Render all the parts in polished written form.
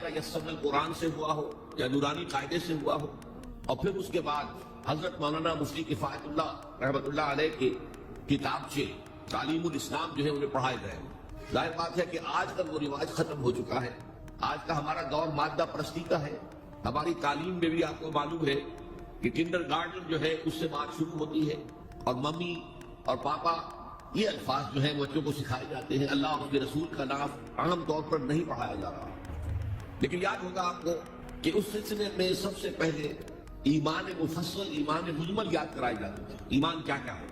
یسرنا القرآن سے ہوا ہو یا نورانی قاعدے سے ہوا ہو، اور پھر اس کے بعد حضرت مولانا مفتی کفایت اللہ رحمۃ اللہ علیہ کے کتابچے تعلیم الاسلام جو ہے انہیں پڑھائے گئے۔ ظاہر بات ہے کہ آج کل وہ رواج ختم ہو چکا ہے، آج کا ہمارا دور مادہ پرستی کا ہے۔ ہماری تعلیم میں بھی آپ کو معلوم ہے کہ کنڈر گارڈن جو ہے اس سے بات شروع ہوتی ہے، اور ممی اور پاپا یہ الفاظ جو ہیں بچوں کو سکھائے جاتے ہیں، اللہ اور اس کے رسول کا نام عام طور پر نہیں پڑھایا جا رہا۔ لیکن یاد ہوگا آپ کو کہ اس سلسلے میں سب سے پہلے ایمان مفصل، ایمان مجمل یاد کرائے جاتے تھے، ایمان کیا کیا ہے،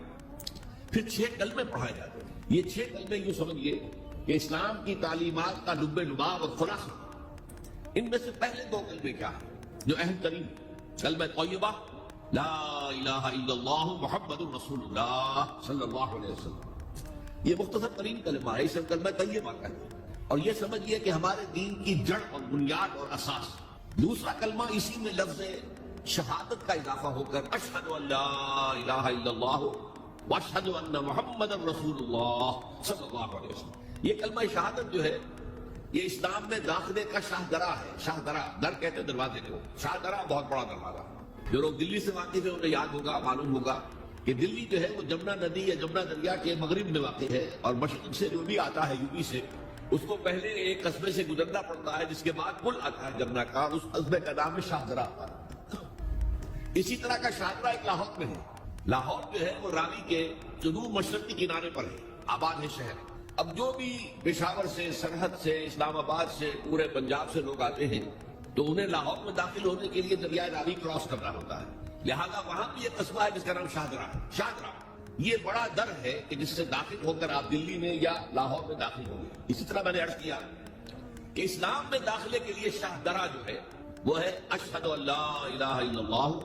پھر 6 کلمے پڑھائے جاتے ہیں۔ یہ 6 کلمے یوں سمجھیے کہ اسلام کی تعلیمات کا لب لباب اور خلاصہ۔ ان میں سے پہلے 2 کلمے کیا ہیں جو اہم ترین؟ کلمہ طیبہ لا الہ الا اللہ محمد رسول اللہ صلی اللہ علیہ وسلم، یہ مختصر ترین کلمہ ہے، اسے کلمہ طیبہ کہتے ہیں، اور یہ سمجھیے کہ ہمارے دین کی جڑ اور بنیاد اور اساس۔ دوسرا کلمہ اسی میں لفظ شہادت کا اضافہ ہو کر اشہد ان لا الہ الا اللہ واشہد ان محمد رسول اللہ صلی اللہ علیہ وسلم۔ یہ کلمہ شہادت جو ہے یہ اسلام میں داخلے کا شاہدرہ ہے۔ شاہدرہ، در کہتے ہیں دروازے کو، شاہدرہ بہت بڑا دروازہ۔ جو لوگ دلی سے واقف ہیں انہیں یاد ہوگا، معلوم ہوگا کہ دلی جو ہے وہ جمنا ندی یا جمنا دریا کے مغرب میں واقع ہے، اور مشرق سے جو بھی آتا ہے یو پی سے، اس کو پہلے ایک قصبے سے گزرنا پڑتا ہے، جس کے بعد پل آتا ہے جمنا کا، اس قصبے کا نام ہے شاہدرہ آتا ہے۔ اسی طرح کا شاہدرہ ایک لاہور میں ہے۔ لاہور جو ہے وہ راوی کے جنوب مشرقی کنارے پر ہے، آباد ہے شہر۔ اب جو بھی پشاور سے، سرحد سے، اسلام آباد سے، پورے پنجاب سے لوگ آتے ہیں تو انہیں لاہور میں داخل ہونے کے لیے دریائے راوی کراس کرنا ہوتا ہے، لہذا وہاں بھی ایک قصبہ ہے جس کا نام شاہدرہ ہے۔ شاہدرہ یہ بڑا در ہے کہ جس سے داخل ہو کر آپ دلی میں یا لاہور میں داخل ہوں گے۔ اسی طرح میں نے عرض کیا کہ اسلام میں داخلے کے لیے شاہدرہ جو ہے وہ ہے اشہد ان لا الہ الا اللہ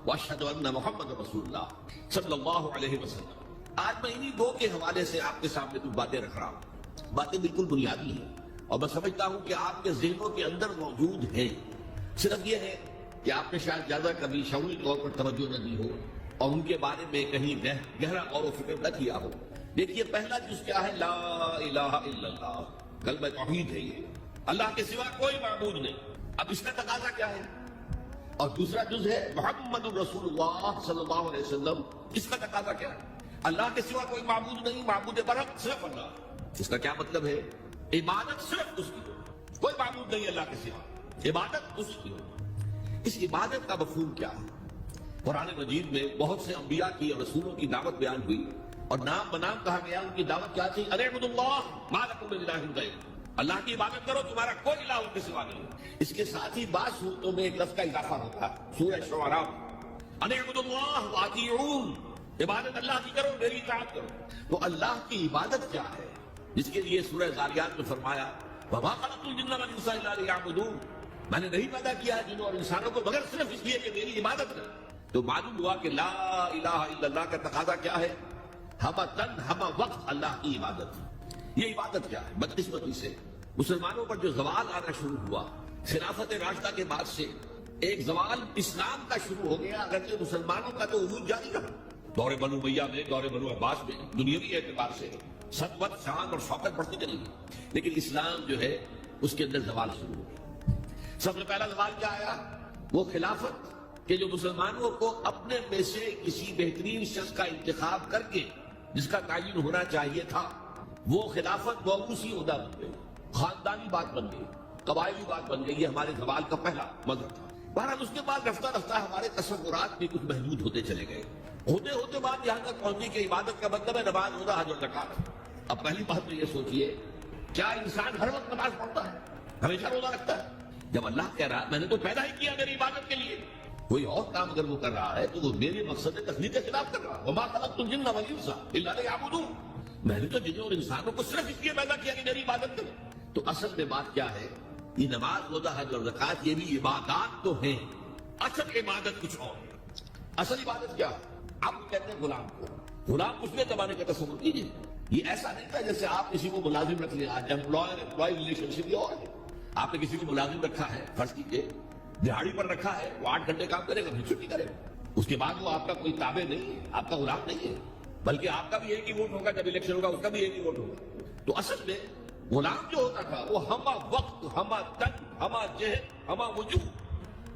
واشہد ان محمد رسول اللہ صلی اللہ علیہ وسلم۔ آج میں انہی 2 کے حوالے سے آپ کے سامنے کچھ باتیں رکھ رہا ہوں، باتیں بالکل بنیادی ہیں، اور میں سمجھتا ہوں کہ آپ کے ذہنوں کے اندر موجود ہیں۔ صرف یہ ہے کہ آپ نے شاید زیادہ کبھی شعوری طور پر توجہ نہ دی ہو اور ان کے بارے میں کہیں گہرا غور و فکر نہ کیا ہو۔ دیکھیے پہلا جز کیا ہے؟ لا الہ الا اللہ، کلمہ توحید ہے یہ، اللہ کے سوا کوئی معبود نہیں۔ اب اس کا تقاضا کیا ہے؟ اور دوسرا جز ہے محمد رسول اللہ صلی اللہ علیہ وسلم، اس کا تقاضا کیا ہے؟ اللہ کے سوا کوئی معبود نہیں، معبود برحق صرف اللہ۔ اس کا کیا مطلب ہے؟ عبادت صرف اس کی ہو، کوئی معبود نہیں اللہ کے سوا، عبادت اس کی ہو۔ اس عبادت کا مفہوم کیا ہے؟ قرآن مجید میں بہت سے انبیاء کی اور رسولوں کی دعوت بیان ہوئی، اور نام بنام کہا گیا ان کی دعوت کیا تھی؟ ان اعبدوا اللہ ما لکم من الہ غیرہ، اللہ کی عبادت کرو، تمہارا کوئی الہ ان کے سوا نہیں۔ اس کے ساتھ ہی بعض صورتوں میں ایک لفظ کا اضافہ ہوتا ہے، سورہ شعراء ان اعبدوا اللہ واطیعون، عبادت اللہ کی کرو، میری اطاعت کرو۔ تو اللہ کی عبادت کیا ہے؟ جس کے لیے سورہ ذاریات میں فرمایا وما خلقت الجن والانس الا لیعبدون، میں نے نہیں پیدا کیا ہے جنوں اور انسانوں کو مگر صرف اس لیے کہ میری عبادت کریں۔ تو معلوم ہوا کہ لا الہ الا اللہ کا تقاضا کیا ہے؟ ہم تن ہم وقت اللہ کی عبادت۔ یہ عبادت کیا ہے؟ بدقسمتی سے مسلمانوں پر جو زوال آنا شروع ہوا خلافت راشدہ کے بعد سے، ایک زوال اسلام کا شروع ہو گیا، اگرچہ مسلمانوں کا تو عروج جاری رہا۔ دور بنو امیہ میں، دور بنو عباس میں دنیاوی اعتبار سے سطوت، شان اور شوکت بڑھتی چلی گئی، لیکن اسلام جو ہے اس کے اندر زوال شروع ہو گیا۔ سب سے پہلا زوال کیا آیا؟ وہ خلافت کہ جو مسلمانوں کو اپنے میں سے کسی بہترین شخص کا انتخاب کر کے جس کا تعین ہونا چاہیے تھا، وہ خلافت موروثی عہدہ بن گئی، خاندانی بات بن گئی، قبائلی بات بن گئی۔ یہ ہمارے زوال کا پہلا مظہر تھا۔ بہرحال اس کے بعد رفتہ رفتہ ہمارے تصورات بھی کچھ محدود ہوتے چلے گئے، ہوتے ہوتے بات یہاں تک پہنچی کہ عبادت کا مطلب ہے نماز، روزہ، حج اور زکات۔ اب پہلی بات تو یہ سوچئے، کیا انسان ہر وقت نماز پڑھتا ہے، ہمیشہ روزہ رکھتا ہے؟ جب اللہ کہہ رہا میں نے تو پیدا ہی کیا میری عبادت کے لیے، کوئی اور کام اگر وہ کر رہا ہے تو وہ میرے مقصد تخلیق کے خلاف کر رہا ہے۔ وما خلقت الجن والانس الا لیعبدون، میں نے تو جنوں اور انسانوں کو صرف اس لیے پیدا کیا کہ میری عبادت کریں۔ تو اصل میں بات کیا ہے؟ یہ نماز، روزہ، حج اور زکات یہ بھی عبادات تو ہیں، اصل عبادت کچھ اور ہے۔ اصل عبادت کیا ہے؟ آپ کہتے ہیں غلام کو، غلام اس میں زمانے کا تصور کیجیے، یہ ایسا نہیں تھا جیسے آپ کسی کو ملازم رکھ لیں، آج امپلائی ریلیشن شپ یہ اور ہے۔ آپ نے کسی کو ملازم رکھا ہے، فرض کیجیے دہاڑی پر رکھا ہے، وہ 8 گھنٹے کام کرے گا پھر چھٹی کرے گا، اس کے بعد وہ آپ کا کوئی تابع نہیں ہے، آپ کا غلام نہیں ہے، بلکہ آپ کا بھی ایک ہی ووٹ ہوگا، جب الیکشن ہوگا اس کا بھی ایک ہی ووٹ ہوگا۔ تو اصل میں غلام جو ہوتا تھا وہ ہمہ وقت، ہمہ تن، ہما جہد ہما وجوہ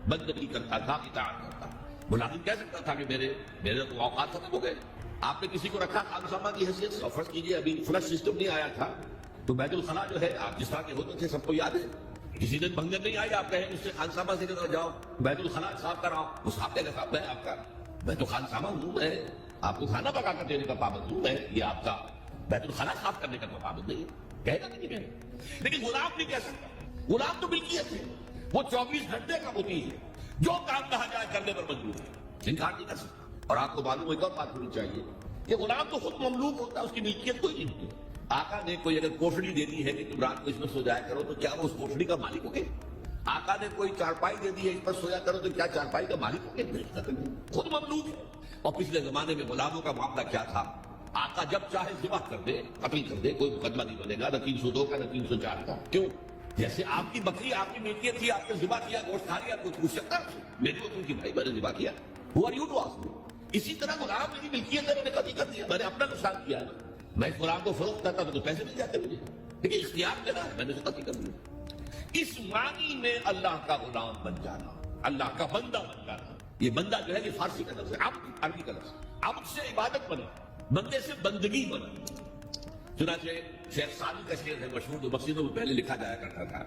بندگی کرتا تھا، اطاعت کرتا تھا۔ ملازم کہہ سکتا تھا کہ میرے تو اوقات ختم ہو گئے، آپ نے کسی کو رکھا خانسامہ کی حیثیت سے، فرض کیجیے ابھی فلش سسٹم نہیں آیا تھا تو بیت الخلاء جو ہے آپ جس طرح کے ہوتے تھے سب کو یاد ہے، کسی دن بھنگن نہیں آئی آپ کہیں اس سے خانسامہ سے کہ جاؤ بیت الخلاء صاف کراؤ، وہ صاف کہے گا صاحب میں آپ کا میں تو خانسامہ ہوں، میں آپ کو کھانا پکا کر دینے کا پابند ہوں، میں یہ آپ کا بیت الخلاء صاف کرنے کا تو پابند نہیں ہے، کہے گا نہیں کہے، لیکن غلام نہیں کہہ سکتا، غلام تو ملکیت ہے، وہ 24 گھنٹے کا ہوتی ہے، جو کام کہا جائے کرنے پر مجبور ہے، انکار نہیں کر سکتا۔ اور آپ کو معلوم ایک اور بات ہونی چاہیے کہ غلام تو خود مملوک ہوتا ہے، اس کی ملکیت کوئی نہیں ہوتی۔ آقا نے کوئی اگر کوٹڑی دے دی ہے کہ تم رات کو اس میں سو جایا کرو تو کیا وہ اس کوٹڑی کا مالک ہو گئے؟ آقا نے کوئی چارپائی دے دی ہے اس پر سویا کرو تو کیا چارپائی کا مالک ہو گئے؟ خود مملوک ہے۔ اور پچھلے زمانے میں غلاموں کا معاملہ کیا تھا؟ آقا جب چاہے ذبح کر دے، قتل کر دے، کوئی مقدمہ نہیں بنے گا، نہ 302 کا نہ 304 کا۔ کیوں؟ جیسے آپ کی بکری آپ کی ملکیت تھی، آپ نے ذبح کیا، گوشت کھا لیا، کچھ پوچھ سکتا میری کو کی بھائی میں نے ذبح کیا، Who are you to ask me؟ اسی طرح غلام میری ملکیت ہے، میں نے قتل کر دیا، میں نے اپنا نقصان کیا، میں اس غلام کو فروخت کرتا تو پیسے مل جاتے مجھے، لیکن اختیار میرا ہے، میں نے اسے قتل کر دیا۔ اس معنی میں اللہ کا غلام بن جانا، اللہ کا بندہ بن جانا، یہ بندہ جو ہے یہ فارسی کا لفظ ہے، عبد عربی کا لفظ، عبد سے عبادت بنا، بندے سے بندگی بنا۔ چنانچہ شیخ سعدی کا شعر ہے مشہور، جو مسجدوں میں پہلے لکھا جایا کرتا تھا،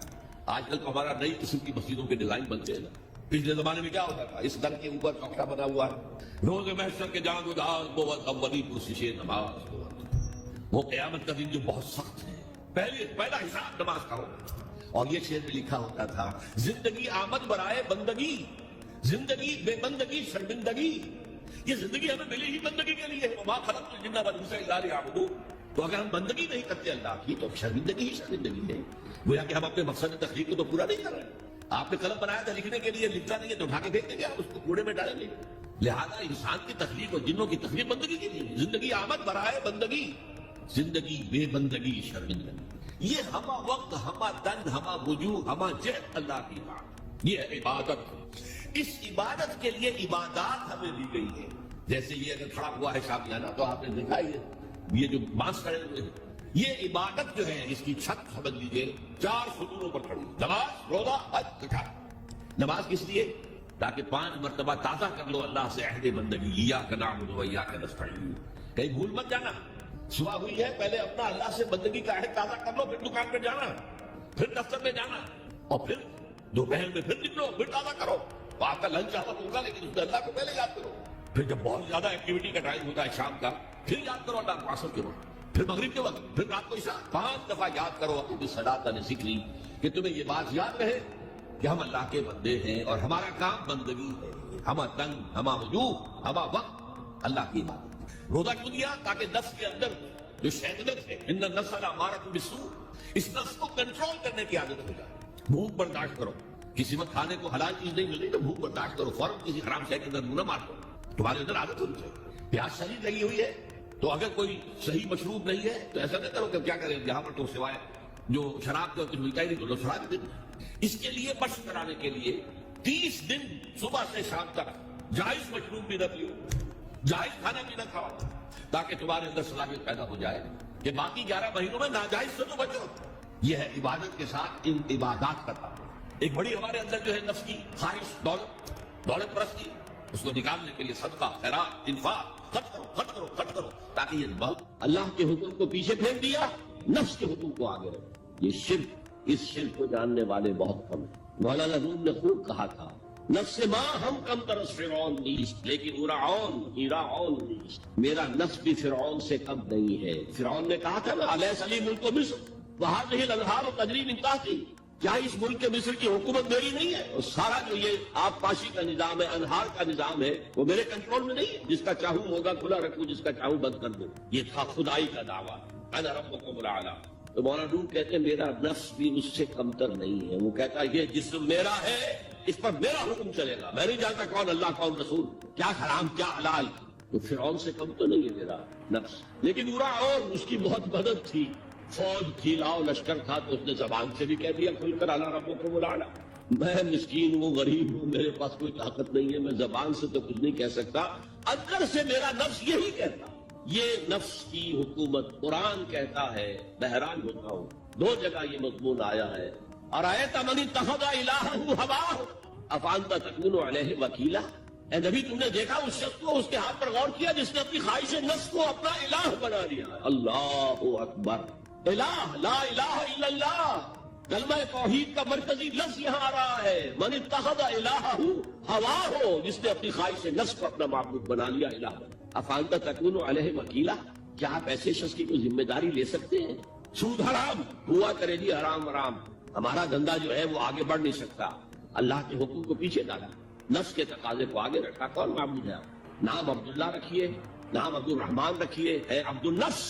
آج کل تو ہمارا نئی قسم کی مسجدوں کے ڈیزائن بنتے ہیں نا، پچھلے زمانے میں کیا ہوتا تھا، اس در کے اوپر چوکٹا بنا ہوا ہے، روز محشر کے جان گداز بوت اولی پرسش نماز بوت، وہ قیامت کا دن جو بہت سخت ہے، پہلا حساب نماز کا ہوگا۔ اور یہ شعر میں لکھا ہوتا تھا، زندگی آمد برائے بندگی، زندگی بے بندگی شرمندگی، یہ زندگی ہمیں ملی ہی بندگی کے لیے، وما خلقت الجن والانس الا لیعبدون۔ تو اگر ہم بندگی نہیں کرتے اللہ کی تو شرمندگی ہی شرمندگی ہے، گویا کہ ہم اپنے مقصد تخلیق کو تو پورا نہیں کر رہے۔ آپ نے قلم بنایا تھا لکھنے کے لیے، لکھتا نہیں ہے تو اٹھا کے پھینک دیں گے، آپ اس کو کوڑے میں ڈالیں گے۔ لہذا انسان کی تخلیق اور جنوں کی تخلیق بندگی کے لیے، زندگی آمد برائے بندگی، زندگی بے بندگی شرمندگی، یہ ہما وقت ہما تن ہما وجوہ ہما جہد اللہ کی بات، یہ ہے عبادت۔ اس عبادت کے لیے عبادات ہمیں دی گئی ہے، جیسے یہ اگر کھڑا ہوا ہے شامیانہ تو آپ نے دیکھا یہ جو بانس کھڑے ہوئے ہیں، یہ عبادت جو ہے اس کی چھت سمجھ لیجیے 4 ستونوں پر کھڑی، نماز، روزہ، حج، زکات۔ نماز کس لیے؟ تاکہ 5 مرتبہ تازہ کر لو اللہ سے عہد بندگی، ایاک نعبد و ایاک نستعین، کہیں بھول مت جانا۔ صبح ہوئی ہے پہلے اپنا اللہ سے بندگی کا عہد تازہ کر لو، پھر دکان پہ جانا، پھر دفتر میں جانا، اور پھر دوپہر میں پھر نکلو، پھر تازہ کرو۔ تو آپ کا لنچ آتا ہوگا لیکن اس میں اللہ کو پہلے یاد کرو، پھر جب بہت زیادہ ایکٹیویٹی کا ٹائم ہوتا ہے شام کا، پھر یاد کرو اللہ کو عصر کے وقت، پھر مغرب کے وقت، پھر رات کو عشاء، 5 دفعہ یاد کرو اپنی صلاۃ ذکری، کہ تمہیں یہ بات یاد رہے کہ ہم اللہ کے بندے ہیں اور ہمارا کام بندگی ہے، ہما تن ہما وجوہ ہما وقت اللہ کی عبادت۔ روزہ کیوں دیا؟ تاکہ نفس کے اندر جو شیطنت ہے، ان النفس لامارۃ بالسوء، اس نفس کو کنٹرول کرنے کی عادت ہو جائے۔ بھوک برداشت کرو، کسی وقت کھانے کو حلال چیز نہیں مل رہی تو بھوک برداشت کرو، فوراً کسی حرام شے کے اندر منہ نہ مار دو، تمہارے اندر عادت ہونی چاہیے۔ پیاس شدید لگی ہوئی ہے تو اگر کوئی صحیح مشروب نہیں ہے تو ایسا نہ کرو کہ کیا کریں، یہاں پر تو سوائے جو شراب کا کچھ ملتا ہی نہیں تو شراب دن۔ اس کے لیے مشق کرانے کے لیے 30 دن صبح سے شام تک جائز مشروب بھی نہ پیو، جائز کھانا بھی نہ کھاؤ، تاکہ تمہارے اندر صلاحیت پیدا ہو جائے کہ باقی 11 مہینوں میں ناجائز سے تو بچو۔ یہ ہے عبادت کے ساتھ ان عبادات کا تعلق۔ ایک بڑی ہمارے اندر جو ہے نفس کی خواہش، دولت پرستی، اس کو نکالنے کے لیے صدقہ، خیرات، انفاق، خرچ کرو، تاکہ یہ بہت اللہ کے حکم کو پیچھے پھینک دیا، نفس کے حکم کو آگے رکھا۔ یہ شرک، اس شرک کو جاننے والے بہت کم ہیں۔ مولانا روم نے خوب کہا تھا، نفس ماں ہم کم ترس فرعون نیست، لیکن ایراعون نیست، میرا نفس بھی فرعون سے کم نہیں ہے۔ فرعون نے کہا تھا نا، الیس لی ملک مصر وہذہ الانہار تجری من تحتی، کیا اس ملک کے مصر کی حکومت میری نہیں ہے؟ اور سارا جو یہ آب پاشی کا نظام ہے، انہار کا نظام ہے، وہ میرے کنٹرول میں نہیں ہے؟ جس کا چاہوں ہوگا کھلا رکھوں، جس کا چاہوں بند کر دوں۔ یہ تھا خدائی کا دعویٰ، انا ربکم الاعلی۔ تو مولانا روم کہتے ہیں میرا نفس بھی اس سے کمتر نہیں ہے۔ وہ کہتا ہے یہ جسم میرا ہے، اس پر میرا حکم چلے گا، میں نہیں جانتا کون اللہ کون رسول، کیا حرام کیا حلال۔ تو فرعون سے کم تو نہیں ہے میرا نفس، لیکن اور اس کی بہت مدد تھی، فوج تھی، لاؤ لشکر تھا، تو اس نے زبان سے بھی کہہ دیا کھل کر انا ربکم الاعلی۔ میں مسکین ہوں، غریب ہوں، میرے پاس کوئی طاقت نہیں ہے، میں زبان سے تو کچھ نہیں کہہ سکتا، اندر سے میرا نفس یہی کہتا۔ یہ نفس کی حکومت قرآن کہتا ہے، میں حیران ہوتا ہوں، 2 جگہ یہ مضمون آیا ہے۔ ارأیت من اتخذ الہہ ہواہ افانت تکون علیہ وکیلا، اے نبی تم نے دیکھا اس شخص کو، اس کے ہاتھ پر غور کیا جس نے اپنی خواہش نفس کو اپنا الہ بنا لیا؟ اللہ اکبر، الہ لا الہ الا اللہ، کلمہ توحید کا مرکزی لفظ یہاں آ رہا ہے، من اتخذ الہہ ہواہ، جس نے اپنی خواہش نفس کو اپنا معبود بنا لیا، الہ بنا۔ افانت تکون علیہ وکیلا، کیا آپ ایسے شخص کی کوئی ذمہ داری لے سکتے ہیں؟ سود حرام ہوا کرے جی، حرام حرام، ہمارا دھندا جو ہے وہ آگے بڑھ نہیں سکتا، اللہ کے حکم کو پیچھے ڈالا، نفس کے تقاضے کو آگے رکھا۔ کون معبود ہے آپ؟ نام عبداللہ رکھیے، نام عبد الرحمان رکھیے، ہے عبد النفس،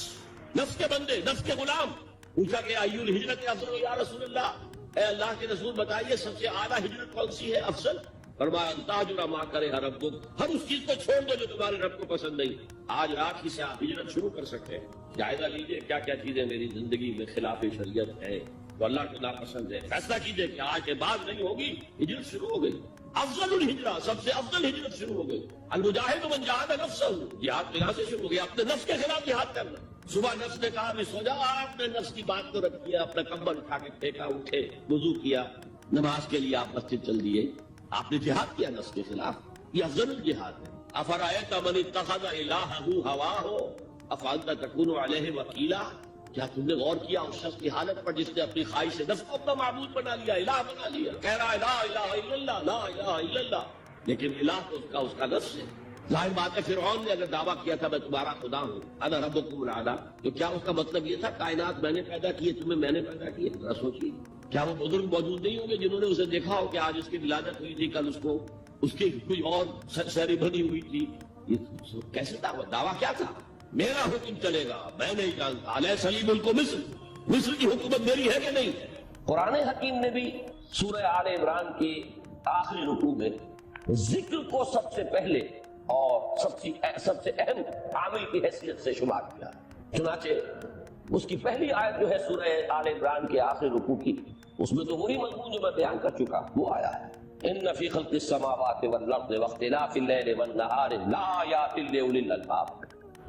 نفس کے بندے، نفس کے غلام۔ پوچھا کہ ایو الہجرت افضل یا رسول اللہ، اے اللہ کے رسول بتائیے سب سے اعلیٰ ہجرت کون سی ہے، افضل؟ فرمایا تاجر ما کرے ربک، ہر اس چیز کو چھوڑ دو جو تمہارے رب کو پسند نہیں۔ آج رات ہی سے آپ ہجرت شروع کر سکتے ہیں، جائزہ لیجئے کیا کیا چیزیں میری زندگی میں خلاف شریعت ہے تو اللہ کو ناپسند ہے، فیصلہ کیجئے کہ آج کے بعد نہیں ہوگی، ہجرت شروع ہو گئی۔ افضل الہجرہ، سب سے افضل ہجرت شروع ہو گئی۔ المجاہد من جاہد نفسہ، جہاد تو یہاں سے شروع ہو گیا، اپنے نفس کے خلاف جہاد کرنا۔ صبح نفس نے کہا بھی سو جا، آپ نے نفس کی بات کو رکھ دیا، اپنا کمبل اٹھا کے پھینکا، اٹھے، وضو کیا، نماز کے لیے آپ مسجد چل دیے، آپ نے جہاد کیا نفس کے خلاف، یہ افضل الجہاد ہے۔ افرأیت من اتخذ الہہ ہواہ افانت تکون علیہ وکیلا، کیا تم نے غور کیا اس شخص کی حالت پر جس نے اپنی خواہش نفس کو اپنا معبود بنا لیا، الہ بنا لیا، کہہ رہا ہے لا الہ الا اللہ، لا الہ الا اللہ، لیکن الہ تو اس کا نفس ہے۔ ظاہر بات ہے فرعون نے اگر دعویٰ کیا تھا میں تمہارا خدا ہوں، انا ربکم الاعلی، تو کیا اس کا مطلب یہ تھا کائنات میں نے پیدا کی ہے، تمہیں میں نے پیدا کی ہے؟ ذرا سوچیے، کیا وہ بزرگ موجود نہیں ہوں گے جنہوں نے اسے دیکھا ہو کہ آج اس کی ولادت ہوئی تھی، کل اس کو اس کی کوئی اور سیریمنی ہوئی تھی؟ یہ کیسے دعویٰ کیا تھا؟ میرا حکم چلے گا، میں نہیں جانتا، علیہ سلیم کو مصر کی حکومت میری ہے کہ نہیں؟ قرآن حکیم نے بھی سورہ آل عمران کے آخری رکوع میں ذکر کو سب سے پہلے اور سب سے اہم عامل کی حیثیت سے شمار کیا۔ چنانچہ اس کی پہلی آیت جو ہے سورہ آل عمران کے آخری رکوع کی، اس میں تو وہی مضمون جو میں بیان کر چکا وہ آیا ہے، ان فی خلق السماوات والارض واختلاف اللیل والنہار لآیات لأولی الالباب،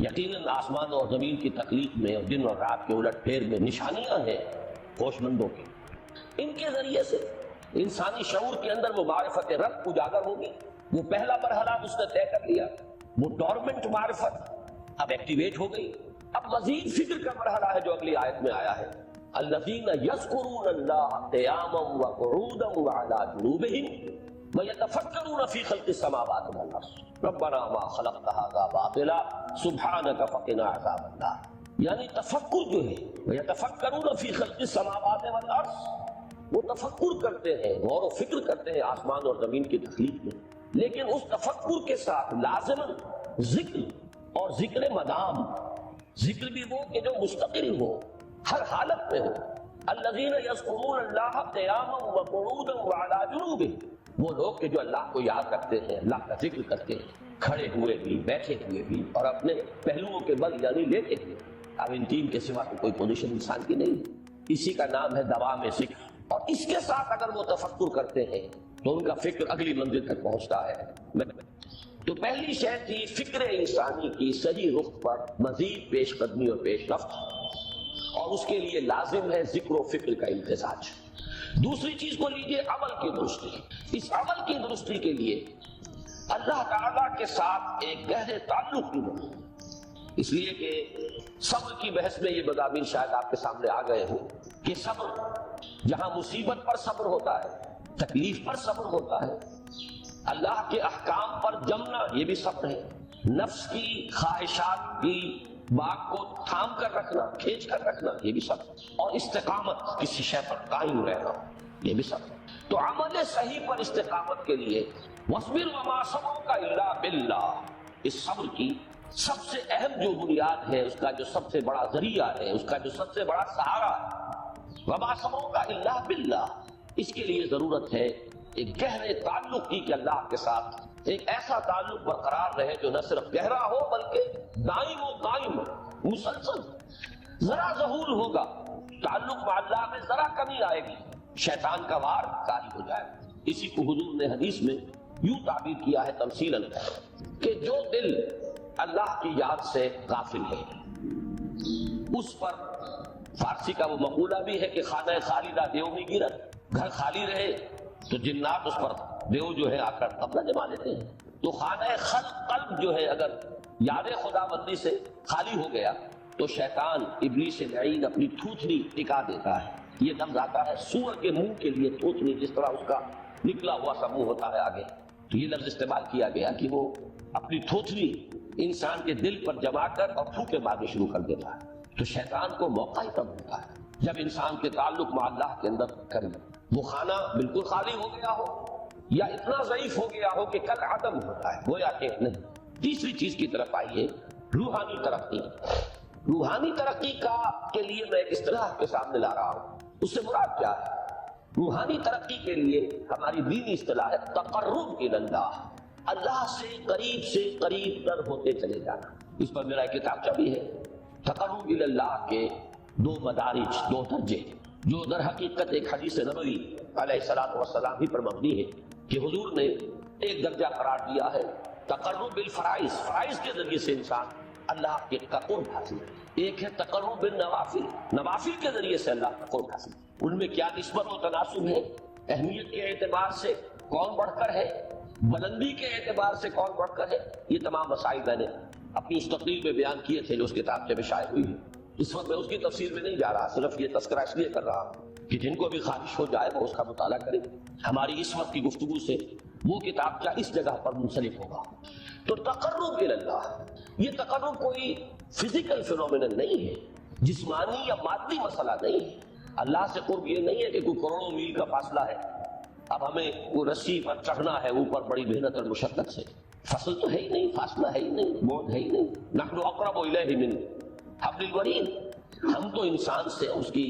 یقیناً آسمان اور زمین کی تخلیق میں اور دن اور رات کے الٹ پھیر میں نشانیاں ہیں ہوش مندوں کی، ان کے ذریعے سے انسانی شعور کے اندر وہ معرفت رب اجاگر ہوگی۔ وہ پہلا مرحلہ اس نے طے کر لیا، وہ ڈورمنٹ معرفت اب ایکٹیویٹ ہو گئی، اب مزید فکر کا مرحلہ ہے جو اگلی آیت میں آیا ہے، الذین یذکرون اللہ قیاما وقعودا وعلی جنوبہم ویتفکرون فی خلق السماوات والارض ربنا ما خلقت ھذا باطلا سبحانک فقنا عذاب النار، یعنی تفکر جو ہے، ویتفکرون فی خلق السماوات والارض، وہ تفکر کرتے ہیں، غور و فکر کرتے ہیں آسمان اور زمین کی تخلیق میں، لیکن اس تفکر کے ساتھ لازماً ذکر، اور ذکر مدام، ذکر بھی وہ کہ جو مستقل ہو، ہر حالت میں ہو۔ الذین یذکرون اللہ قیاما وقعودا وعلی جنوبہم، وہ لوگ کہ جو اللہ کو یاد کرتے ہیں، اللہ کا ذکر کرتے ہیں، کھڑے ہوئے بھی، بیٹھے ہوئے بھی، اور اپنے پہلوؤں کے بل یعنی لیٹے ہوئے۔ اب ان تین کے سوا کوئی پوزیشن انسان کی نہیں، اسی کا نام ہے دوام ذکر، اور اس کے ساتھ اگر وہ تفکر کرتے ہیں تو ان کا فکر اگلی منزل تک پہنچتا ہے۔ تو پہلی شے تھی فکر انسانی کی صحیح رخ پر مزید پیش قدمی اور پیش رفت، اور اس کے لیے لازم ہے ذکر و فکر کا امتزاج۔ دوسری چیز کو لیجئے عمل کی درستی، اس عمل کی درستی کے لیے اللہ تعالیٰ کے ساتھ ایک گہرے تعلق کی ضرورت ہے، اس لیے کہ صبر کی بحث میں یہ مضامین شاید آپ کے سامنے آ گئے ہوں کہ صبر، جہاں مصیبت پر صبر ہوتا ہے، تکلیف پر صبر ہوتا ہے، اللہ کے احکام پر جمنا یہ بھی صبر ہے، نفس کی خواہشات کی بات کو تھام کر رکھنا، کھینچ کر رکھنا یہ بھی صبر ہے، اور استقامت کسی شے پر قائم رہنا یہ بھی صبر ہے۔ تو عمل صحیح پر استقامت کے لیے وَاصْبِرْ وَمَا صَبْرُكَ إِلَّا بِاللَّهِ، اس صبر کی سب سے اہم جو بنیاد ہے، اس کا جو سب سے بڑا ذریعہ ہے، اس کا جو سب سے بڑا سہارا ہے، وَمَا صَبْرُكَ إِلَّا بِاللَّهِ، اس کے لیے ضرورت ہے ایک گہرے تعلق کی کہ اللہ کے ساتھ ایک ایسا تعلق برقرار رہے جو نہ صرف گہرا ہو بلکہ دائم و قائم ہو، مسلسل۔ ذرا ظہور ہوگا تعلق مع اللہ میں، ذرا کمی آئے گی، شیطان کا وار طاری ہو جائے گا۔ اسی کو حضور نے حدیث میں یوں تعبیر کیا ہے تمثیلاً کہ جو دل اللہ کی یاد سے غافل ہے اس پر، فارسی کا وہ مقولہ بھی ہے کہ خانہ خالدہ دیو میں گرت، گھر خالی رہے تو جنات اس پر دیو جو ہے آ کر قبضہ جما لیتے ہیں. تو خانہ قلب جو ہے اگر یاد خدا بندی سے خالی ہو گیا تو شیطان ابلیس لعین اپنی تھوتنی ٹکا دیتا ہے. یہ لفظ آتا ہے سور کے منہ کے لیے تھوتنی، جس طرح اس کا نکلا ہوا سا منہ ہوتا ہے آگے، تو یہ لفظ استعمال کیا گیا کہ وہ اپنی تھوتنی انسان کے دل پر جما کر اور پھوکے مارنے شروع کر دیتا ہے. تو شیطان کو موقع ہی تب ملتا ہے جب انسان کے تعلق مع اللہ کے اندر کرے، وہ خانہ بالکل خالی ہو گیا ہو یا اتنا ضعیف ہو گیا ہو کہ کل عدم ہوتا ہے، گویا کہ نہیں. تیسری چیز کی طرف آئیے، روحانی ترقی. روحانی ترقی کے لیے میں ایک اصطلاح کے سامنے لا رہا ہوں. اس سے مراد کیا ہے؟ روحانی ترقی کے لیے ہماری دینی اصطلاح ہے تقرب الی اللہ، اللہ سے قریب تر ہوتے چلے جانا. اس پر میرا ایک کتابچہ بھی ہے. تقرب الی اللہ کے دو مدارج، دو درجے، جو در حقیقت ایک حدیث نبوی علیہ الصلوۃ والسلام ہی پر مبنی ہے کہ حضور نے ایک درجہ قرار دیا ہے تقرب بالفرائض، فرائض کے ذریعے سے انسان اللہ کے قرب حاصل ہے. ایک ہے تقرب بالنوافل، نوافل کے ذریعے سے اللہ کا قرب حاصل. ان میں کیا نسبت و تناسب ہے؟ اہمیت کے اعتبار سے کون بڑھ کر ہے، بلندی کے اعتبار سے کون بڑھ کر ہے، یہ تمام مسائل میں نے اپنی اس تقریر میں بیان کیے تھے جو اس کتاب سے شائع ہوئی ہے. اس وقت میں اس کی تفسیر میں نہیں جا رہا، صرف یہ تذکرہ اس لیے کر رہا ہوں کہ جن کو بھی خواہش ہو جائے وہ اس کا مطالعہ کرے. ہماری اس وقت کی گفتگو سے وہ کتاب کیا اس جگہ پر منسلک ہوگا. تو تقرب الی اللہ، یہ تقرب کوئی فزیکل فینومینل نہیں ہے، جسمانی یا مادی مسئلہ نہیں ہے. اللہ سے قرب یہ نہیں ہے کہ کوئی کروڑوں میل کا فاصلہ ہے، اب ہمیں وہ رسی پر چڑھنا ہے اوپر بڑی محنت اور مشقت سے. فصل تو ہے ہی نہیں، فاصلہ ہے ہی نہیں، موت ہے ہی نہیں. نحن اقرب الیہ من حبل الورید، ہم تو انسان سے اس کی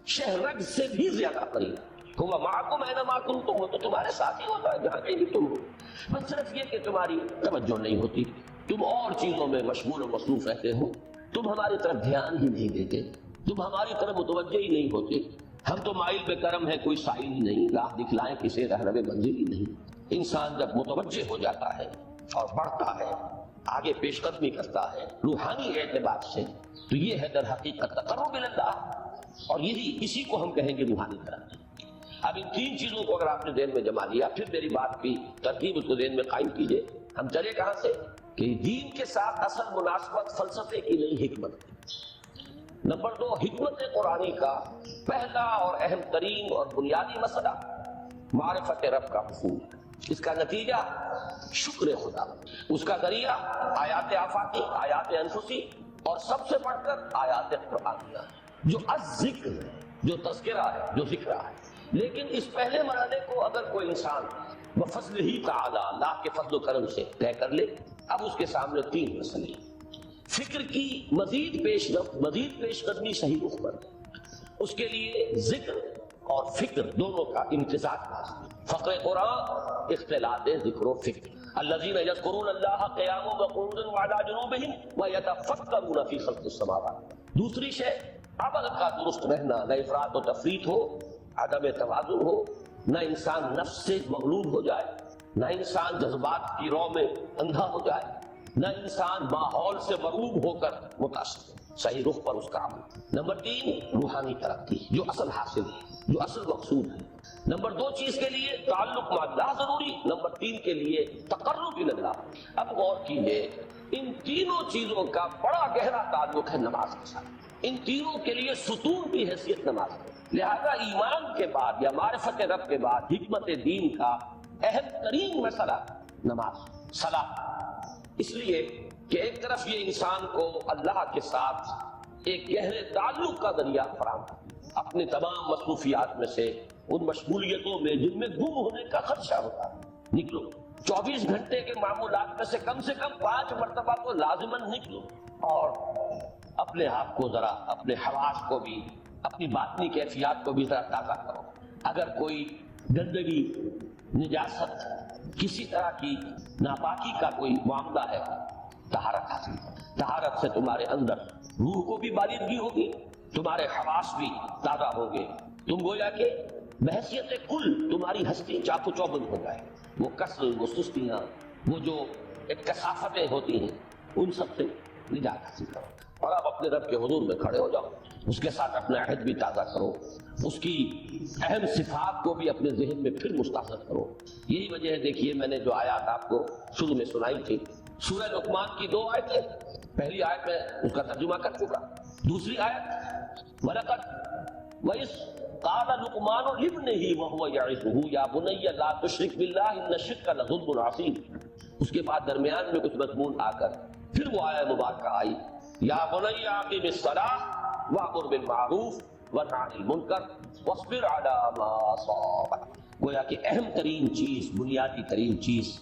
شہرگ سے بھی زیادہ قریب. ہوا معکم اینما کنتم، وہ تو تمہارے ساتھ ہی ہوتا ہے جہاں کہیں بھی تم ہو. بس صرف یہ کہ تمہاری توجہ نہیں ہوتی، تم اور چیزوں میں مشغول و مصروف رہتے ہو، تم ہماری طرف دھیان ہی نہیں دیتے، تم ہماری طرف متوجہ ہی نہیں ہوتے. ہم تو مائل بے کرم ہے، کوئی سائل ہی نہیں، راہ دکھلائیں کسی رہنم منزل ہی نہیں. انسان جب متوجہ ہو جاتا ہے اور بڑھتا ہے، آگے پیش قدمی کرتا ہے روحانی اعتبار سے، تو یہ ہے در حقیقت تقرب الی اللہ، اور اسی کو ہم کہیں گے روحانی ترقی. اب ان تین چیزوں کو اگر آپ نے ذہن میں جما لیا، پھر میری بات کی ترتیب اس کو ذہن میں قائم کیجئے. ہم چلے کہاں سے کہ دین کے ساتھ اصل مناسبت فلسفے کی نہیں، حکمت. نمبر 2، حکمت قرآنی کا پہلا اور اہم ترین اور بنیادی مسئلہ معرفت رب کا حصول. اس کا نتیجہ شکر خدا، اس کا ذریعہ آیات آفاقی، آیات انفسی، اور سب سے بڑھ کر آیات قرآنیہ جو الذکر ہے، جو تذکرہ ہے، جو ذکر ہے. لیکن اس پہلے مرحلے کو اگر کوئی انسان بفضل ہی تعالی، اللہ کے فضل و کرم سے طے کر لے، اب اس کے سامنے تین مسئلے: فکر کی مزید پیش رفت، مزید پیش قدمی صحیح رخ پر، اس کے لیے ذکر اور فکر دونوں کا امتزاج لازمی. فقر قرآن اختلاط ذکر و فکر. الذین یذکرون اللہ قیاما وقعودا وعلی جنوبہم ویتفکرون فی خلق السماوات. دوسری شے عمل کا درست رہنا، نہ افراط و تفریط ہو، عدم توازن ہو، نہ انسان نفس سے مغلوب ہو جائے، نہ انسان جذبات کی رو میں اندھا ہو جائے، نہ انسان ماحول سے مرعوب ہو کر متاثر ہو، صحیح رخ پر اس کا عمل. نمبر 3، روحانی ترقی جو اصل حاصل ہے، جو اصل مقصود ہے. نمبر 2 چیز کے لیے تعلق مع اللہ ضروری، نمبر 3 کے لیے تقرب الی اللہ. اب غور کیجیے، ان تینوں چیزوں کا بڑا گہرا تعلق ہے نماز کے ساتھ. ان تینوں کے لیے ستون کی حیثیت نماز ہے. لہذا ایمان کے بعد یا معرفت رب کے بعد حکمت دین کا اہم ترین مسئلہ نماز، صلاۃ. اس لیے کہ ایک طرف یہ انسان کو اللہ کے ساتھ ایک گہرے تعلق کا ذریعہ فراہم کرتا ہے، اپنے تمام مصروفیات میں سے ان مشغولیتوں میں جن میں گم ہونے کا خدشہ ہوتا ہے نکلو. 24 گھنٹے کے معمولات میں سے کم 5 مرتبہ تو لازماً نکلو اور اپنے آپ کو ذرا، اپنے حواس کو بھی، اپنی باطنی کیفیات کو بھی ذرا تازہ کرو. اگر کوئی گندگی، نجاست، کسی طرح کی ناپاکی کا کوئی معاملہ ہے، طہارت حاصل کرو. طہارت سے تمہارے اندر روح کو بھی بالغگی ہوگی، تمہارے حواس بھی تازہ ہوں گے. تم گویا کہ بحیثیت کل تمہاری ہستی چاق و چوبند ہو جائے. وہ کسل، وہ سستیاں، وہ جو ایک کثافتیں ہوتی ہیں، ان سب سے نجات حاصل کرو. اور آپ اپنے رب کے حضور میں کھڑے ہو جاؤ، اس کے ساتھ اپنا عہد بھی تازہ کرو، اس کی اہم صفات کو بھی اپنے ذہن میں پھر مستحضر کرو۔ یہی وجہ ہے، دیکھیے میں نے جو آیات آپ کو شروع میں سنائی تھی، سورہ لقمان کی 2 آیتیں، پہلی آیت میں اس کا ترجمہ کر چکا، دوسری آیت وَلَقَدْ وَإِذْ قَالَ لُقْمَانُ لِابْنِهِ وَهُوَ يَعِظُهُ يَا بُنَيَّ لَا تُشْرِكْ بِاللَّهِ إِنَّ الشِّرْكَ لَظُلْمٌ عَظِيمٌ۔ اس کے بعد درمیان میں کچھ مضمون آ کر پھر وہ آیت مبارکہ آئی، یا بنی اقم الصلاۃ وامر بالمعروف وانہ عن المنکر واصبر علی ما اصابک۔ گویا کہ اہم ترین چیز، بنیادی ترین چیز،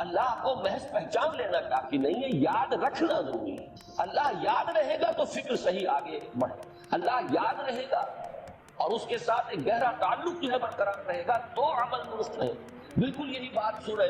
اللہ کو محض پہچان لینا کافی نہیں ہے، یاد رکھنا ضروری ہے۔ اللہ یاد رہے گا تو فکر صحیح آگے بڑھے، اللہ یاد رہے گا اور اس کے ساتھ ایک گہرا تعلق جو ہے برقرار رہے گا تو عمل درست ہے۔ بالکل یہی بات سورہ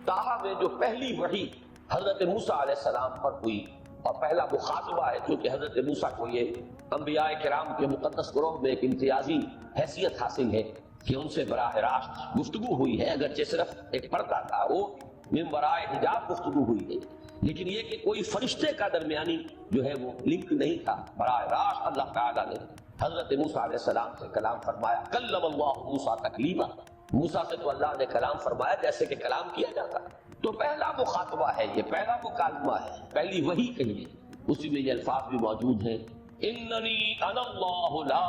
طٰہٰ میں جو پہلی وحی حضرت موسیٰ علیہ السلام پر ہوئی اور پہلا مخاطبہ ہے، کیونکہ حضرت موسیٰ کو یہ انبیاء کرام کے مقدس گروہ میں ایک امتیازی حیثیت حاصل ہے کہ ان سے براہ راست گفتگو ہوئی ہے، اگرچہ صرف ایک پردہ تھا، وہ من ورائے حجاب گفتگو ہوئی ہے، لیکن یہ کہ کوئی فرشتے کا درمیانی جو ہے وہ لنک نہیں تھا، براہ راست اللہ تعالیٰ نے حضرت موسیٰ علیہ السلام سے کلام فرمایا۔ کلم اللہ موسیٰ تکلیما، موسیٰ سے تو اللہ نے کلام فرمایا جیسے کہ کلام کیا جاتا ہے۔ تو پہلا مخاطبہ ہے، یہ پہلا مکالمہ ہے، پہلی وحی کہیے، اسی میں یہ الفاظ بھی موجود ہیں، اننی انا اللہ لا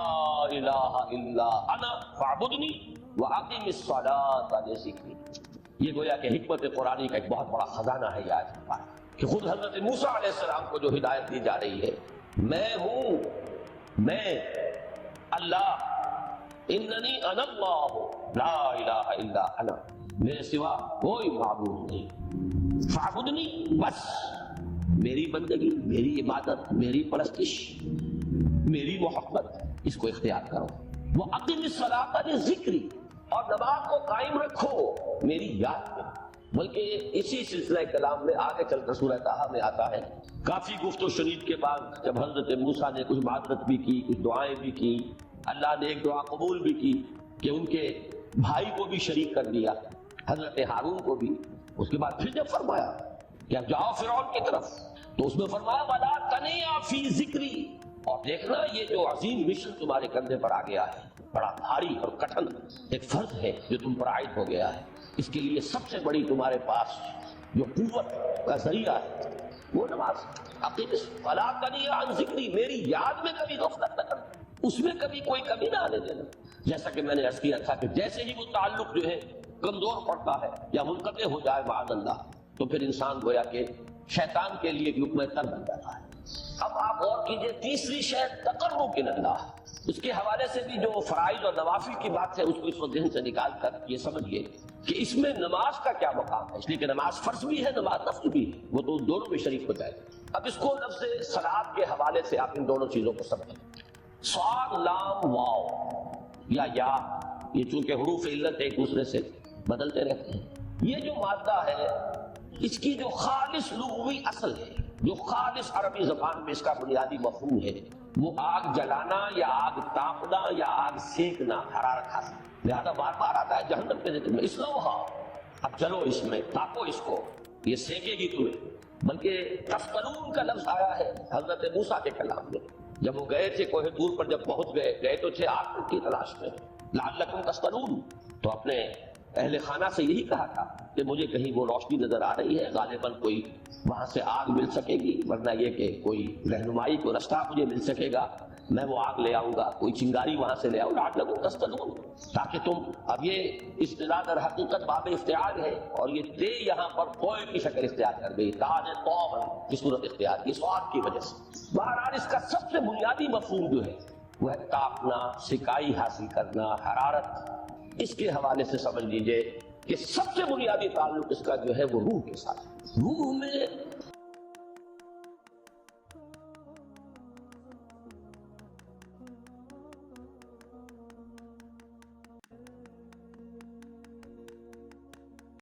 الہ الا انا فاعبدنی واقم الصلاۃ لذکری۔ یہ گویا کہ حکمت قرآنی کا ایک بہت بڑا خزانہ ہے یہ آیت مبارکہ، کہ خود حضرت موسیٰ علیہ السلام کو جو ہدایت دی جا رہی ہے، میں ہوں، میں اللہ، اننی انا اللہ لا الہ الا انا، میرے سوا کوئی معبود نہیں، فاعبدنی، بس میری بندگی، میری عبادت، میری پرستش، میری محبت، اس کو اختیار کرو۔ وَأَقِمِ الصَّلَاةَ لِذِكْرِي، اور نماز کو قائم رکھو میری یاد میں۔ بلکہ اسی سلسلہ کلام میں آگے چل کر سورہ طٰہٰ میں آتا ہے، کافی گفت و شنید کے بعد جب حضرت موسیٰ نے کچھ معذرت بھی کی، کچھ دعائیں بھی کی، اللہ نے ایک دعا قبول بھی کی کہ ان کے بھائی کو بھی شریک کر دیا، حضرت ہارون کو بھی۔ اس کے بعد پھر جب فرمایا کہ اب جاؤ فرعون کی طرف، تو اس میں فرمایا وَلَا تَنِيَا فِي ذِكْرِي، اور دیکھنا یہ جو عظیم مشن تمہارے کندھے پر آ گیا ہے، بڑا بھاری اور کٹھن ایک فرض ہے جو تم پر عائد ہو گیا ہے، اس کے لیے سب سے بڑی تمہارے پاس جو قوت کا ذریعہ ہے وہ نماز۔ عقیم فَلَا تَنِيَا عَنْ ذِكْرِي، میری یاد میں کبھی غفلت نہ کرنا، اس میں کبھی کوئی کمی نہ آنے دینا۔ جیسا کہ میں نے عرض کیا تھا کہ جیسے ہی وہ تعلق جو ہے کمزور پڑتا ہے یا منقطع ہو جائے معاذ اللہ، تو پھر انسان گویا کہ شیطان کے لیے ایک لقمہ تر بن جاتا ہے۔ اب آپ غور کیجئے، تیسری شے تقرب الی اللہ، اس کے حوالے سے بھی جو فرائض اور نوافل کی بات ہے اس کو اس وقت ذہن سے نکال کر یہ سمجھیے کہ اس میں نماز کا کیا مقام ہے، اس لیے کہ نماز فرض بھی ہے، نماز نفل بھی ہے، وہ تو دونوں میں شریک ہو جائے۔ اب اس کو لفظ صلاۃ کے حوالے سے آپ ان دونوں چیزوں کو سمجھیں۔ صاد لام واو یا یہ چونکہ حروف علت ایک دوسرے سے بدلتے رہتے ہیں، یہ جو مادہ ہے اس کی جو خالص لغوی اصل ہے، جو خالص عربی زبان میں اس کا بنیادی مفہوم ہے، وہ آگ جلانا یا آگ تاپنا یا آگ سینکنا، حرارت حاصل۔ لہذا بار بار آتا ہے جہنم کے ذکر میں، اسلوہا، اب چلو اس میں، تاپو اس کو، یہ سینکے گی تمہیں۔ بلکہ تسکنون کا لفظ آیا ہے حضرت موسیٰ کے کلام میں، جب وہ گئے تھے کوہ طور پر، جب پہنچ گئے تو تھے آگ کی تلاش میں، لعلکم تسکنون، تو اپنے اہل خانہ سے یہی کہا تھا کہ مجھے کہیں وہ روشنی نظر آ رہی ہے، غالباً کوئی وہاں سے آگ مل سکے گی، ورنہ یہ کہ کوئی رہنمائی کو رستہ مجھے مل سکے گا، میں وہ آگ لے آؤں گا، کوئی چنگاری وہاں سے لے آؤں، لعلکم تسکنون، تاکہ تم، اب یہ اصطلاح در حقیقت باب افتعال ہے، اور یہ تے یہاں پر کوئی کی شکل اختیار کر گئی، تاج طوبن کی صورت اختیار کی، سواد کی وجہ سے۔ بہرحال اس کا سب سے بنیادی مفہوم جو ہے وہ ہے تاپنا، سکائی حاصل کرنا، حرارت۔ اس کے حوالے سے سمجھ لیجئے کہ سب سے بنیادی تعلق اس کا جو ہے وہ روح کے ساتھ۔ روح میں